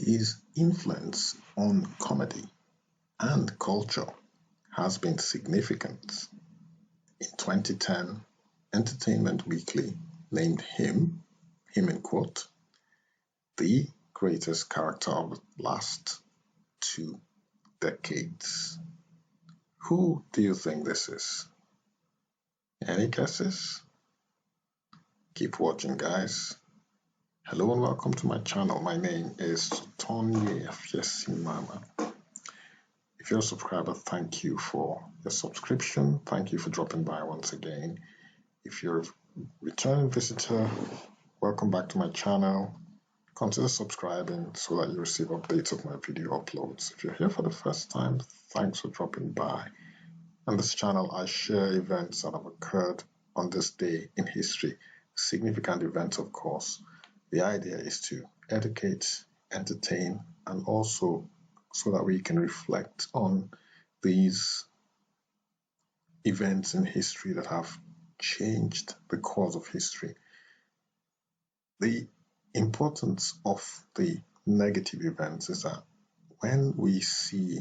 His influence on comedy and culture has been significant. In 2010, Entertainment Weekly named him in quote, the greatest character of the last 2 decades. Who do you think this is? Any guesses? Keep watching, guys. Hello and welcome to my channel. My name is Tonye Afyesimama. If you're a subscriber, thank you for your subscription. Thank you for dropping by once again. If you're a returning visitor, welcome back to my channel. Consider subscribing so that you receive updates of my video uploads. If you're here for the first time, thanks for dropping by. On this channel, I share events that have occurred on this day in history, significant events, of course. The idea is to educate, entertain, and also so that we can reflect on these events in history that have changed the course of history. The importance of the negative events is that when we see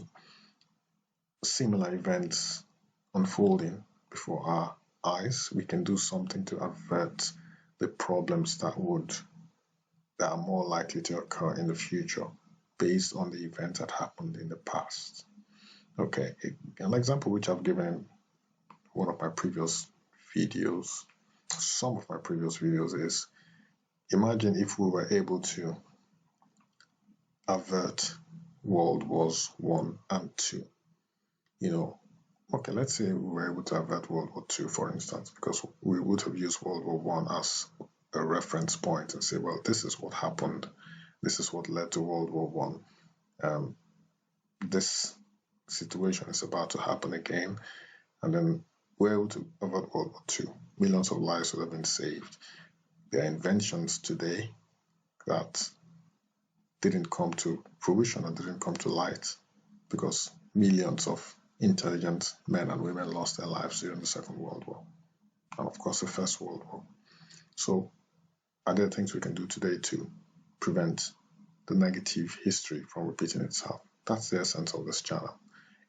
similar events unfolding before our eyes, we can do something to avert the problems that are more likely to occur in the future based on the events that happened in the past. Okay, an example which I've given in one of my previous videos, some of my previous videos, is imagine if we were able to avert World Wars I and II. Okay, let's say we were able to avert World War II, for instance, because we would have used World War I as a reference point and say, well, this is what happened. This is what led to World War I. This situation is about to happen again. And then we're able to avert World War II. Millions of lives would have been saved. There are inventions today that didn't come to fruition and didn't come to light because millions of intelligent men and women lost their lives during the Second World War. And of course, the First World War. So are there things we can do today to prevent the negative history from repeating itself? That's the essence of this channel,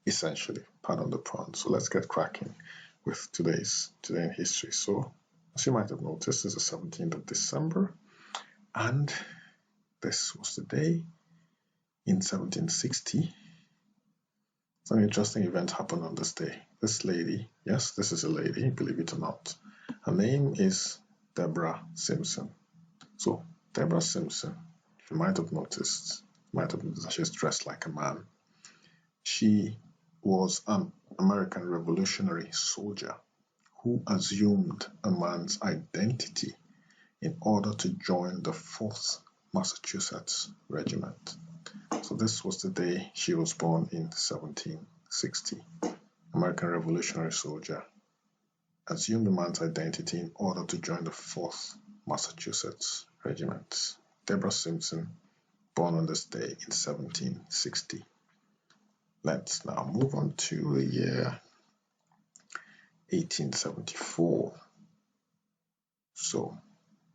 essentially, pardon the pun. So let's get cracking with today in history. So as you might have noticed, this is the 17th of December, and this was the day in 1760. Some interesting event happened on this day. This lady, yes, this is a lady, believe it or not. Her name is Deborah Sampson. So Deborah Sampson, you might have noticed that she's dressed like a man. She was an American Revolutionary soldier who assumed a man's identity in order to join the 4th Massachusetts Regiment. So this was the day she was born in 1760. American Revolutionary soldier assumed a man's identity in order to join the 4th Massachusetts Regiment. Deborah Sampson, born on this day in 1760. Let's now move on to the year 1874. So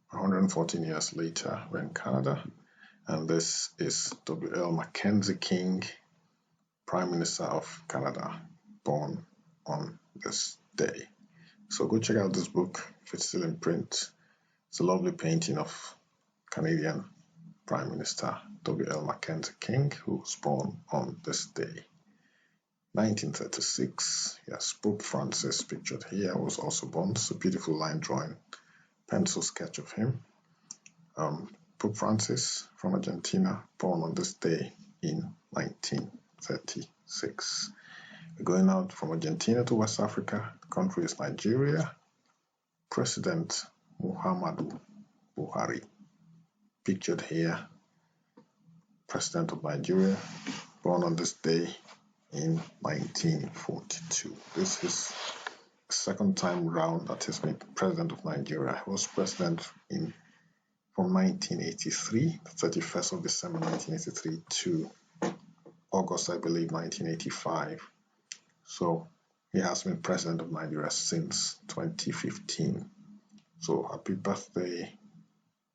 114 years later, we're in Canada, and this is W.L. Mackenzie King, Prime Minister of Canada, born on this day. So go check out this book if it's still in print. It's a lovely painting of Canadian Prime Minister W.L. Mackenzie King, who was born on this day. 1936, yes, Pope Francis, pictured here, was also born. It's a beautiful line drawing, pencil sketch of him. Pope Francis from Argentina, born on this day in 1936. We're going out from Argentina to West Africa. The country is Nigeria. President Muhammadu Buhari, pictured here, President of Nigeria, born on this day in 1942. This is the second time round that he's been President of Nigeria. He was President from 1983, the 31st of December 1983 to August, I believe, 1985. So he has been President of Nigeria since 2015. So happy birthday,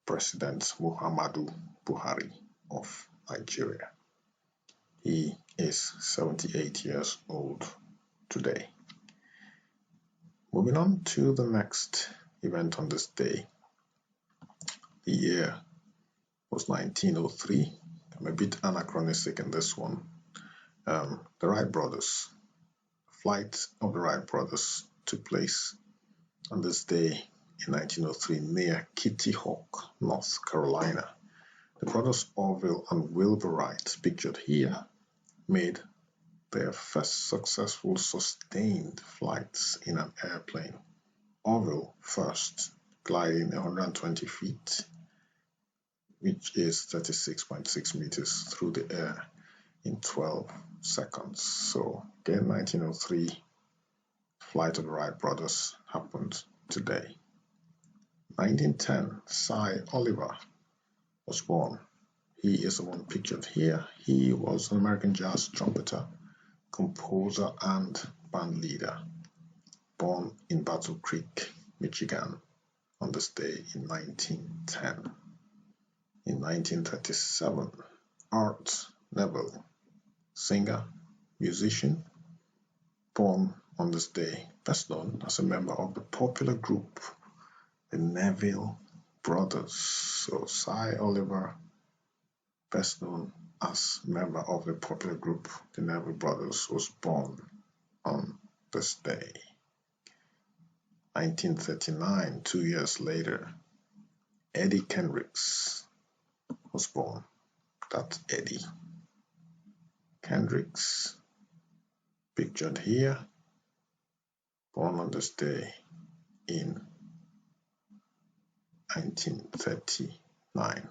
President Muhammadu Buhari of Nigeria. He is 78 years old today. Moving on to the next event on this day. The year was 1903. I'm a bit anachronistic in this one. The Wright brothers, flight of the Wright brothers took place on this day in 1903 near Kitty Hawk, North Carolina. The brothers Orville and Wilbur Wright, pictured here, made their first successful sustained flights in an airplane. Orville first gliding 120 feet, which is 36.6 meters through the air in 12 seconds. So again, 1903, flight of the Wright brothers happened today. 1910, Cy Oliver was born. He is the one pictured here. He was an American jazz trumpeter, composer, and band leader, born in Battle Creek, Michigan, on this day in 1910. In 1937, Art Neville, singer, musician, born on this day, best known as a member of the popular group, the Neville Brothers. So Cy Oliver, best known as member of the popular group, the Neville Brothers, was born on this day. 1939, 2 years later, Eddie Kendricks was born. That's Eddie Kendricks, pictured here, born on this day in 1939.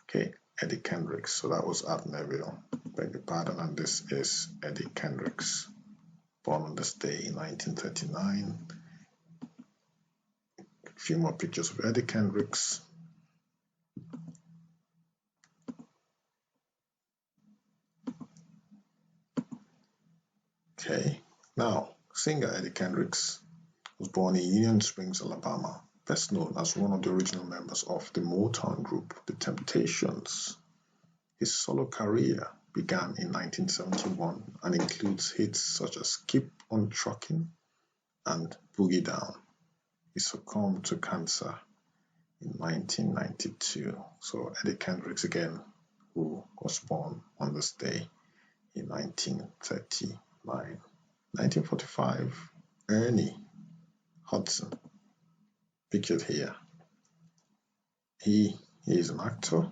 Okay, Eddie Kendricks. So that was Art Neville. Beg your pardon, and this is Eddie Kendricks, born on this day in 1939. A few more pictures of Eddie Kendricks. Okay, now singer Eddie Kendricks was born in Union Springs, Alabama, best known as one of the original members of the Motown group, The Temptations. His solo career began in 1971 and includes hits such as Keep on Truckin' and Boogie Down. He succumbed to cancer in 1992. So Eddie Kendricks again, who was born on this day in 1939. 1945, Ernie Hudson, pictured here. He is an actor,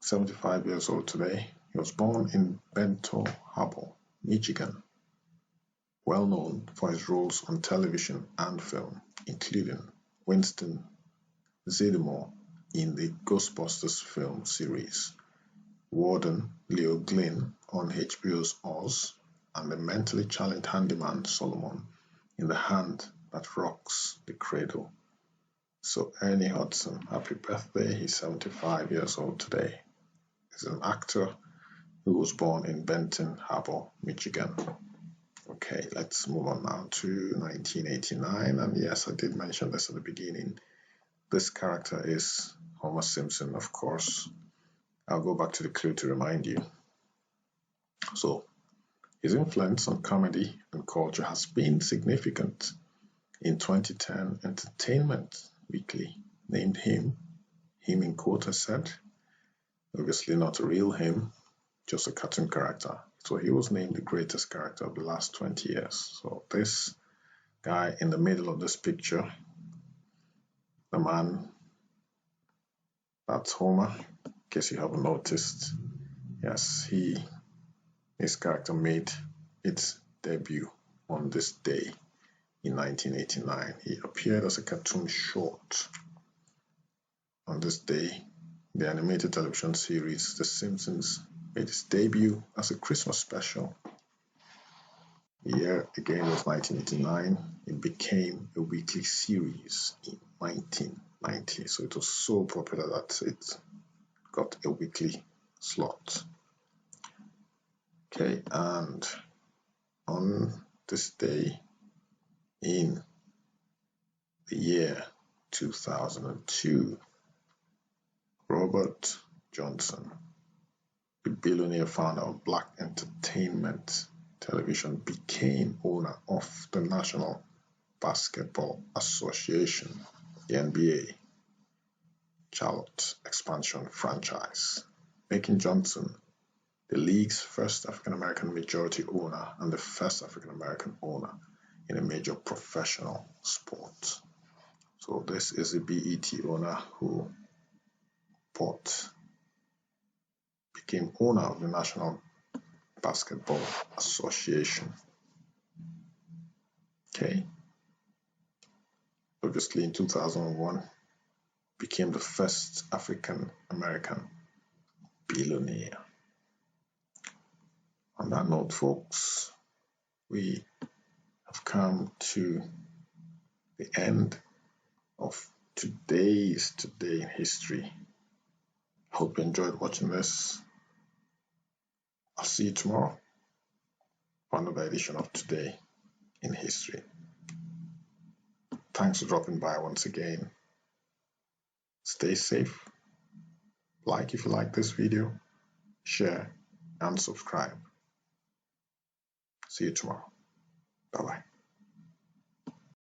75 years old today. He was born in Bento Harbor, Michigan. Well known for his roles on television and film, including Winston Zeddemore in the Ghostbusters film series, Warden Leo Glynn on HBO's Oz, and the mentally challenged handyman Solomon in The Hand That Rocks the Cradle. So Ernie Hudson, happy birthday. He's 75 years old today. He's an actor who was born in Benton Harbor, Michigan. Okay, let's move on now to 1989. And yes, I did mention this at the beginning. This character is Homer Simpson, of course. I'll go back to the clue to remind you. So, his influence on comedy and culture has been significant. In 2010, Entertainment Weekly named him in quotes said, obviously not a real him, just a cartoon character. So he was named the greatest character of the last 20 years. So this guy in the middle of this picture, the man, that's Homer, in case you haven't noticed. Yes, his character made its debut on this day in 1989. He appeared as a cartoon short on this day. The animated television series The Simpsons made its debut as a Christmas special. The year again was 1989. It became a weekly series in 1990. So it was so popular that it got a weekly slot. Okay, and on this day in the year 2002, Robert Johnson, the billionaire founder of Black Entertainment Television, became owner of the National Basketball Association, the NBA, Charlotte expansion franchise, making Johnson the league's first African-American majority owner and the first African-American owner in a major professional sport. So this is the BET owner who became owner of the National Basketball Association. Okay. Obviously in 2001, became the first African-American billionaire. On that note, folks, we have come to the end of today's Today in History. Hope you enjoyed watching this. I'll see you tomorrow for another edition of Today in History. Thanks for dropping by once again. Stay safe. Like if you like this video, share and subscribe. See you tomorrow. Bye-bye.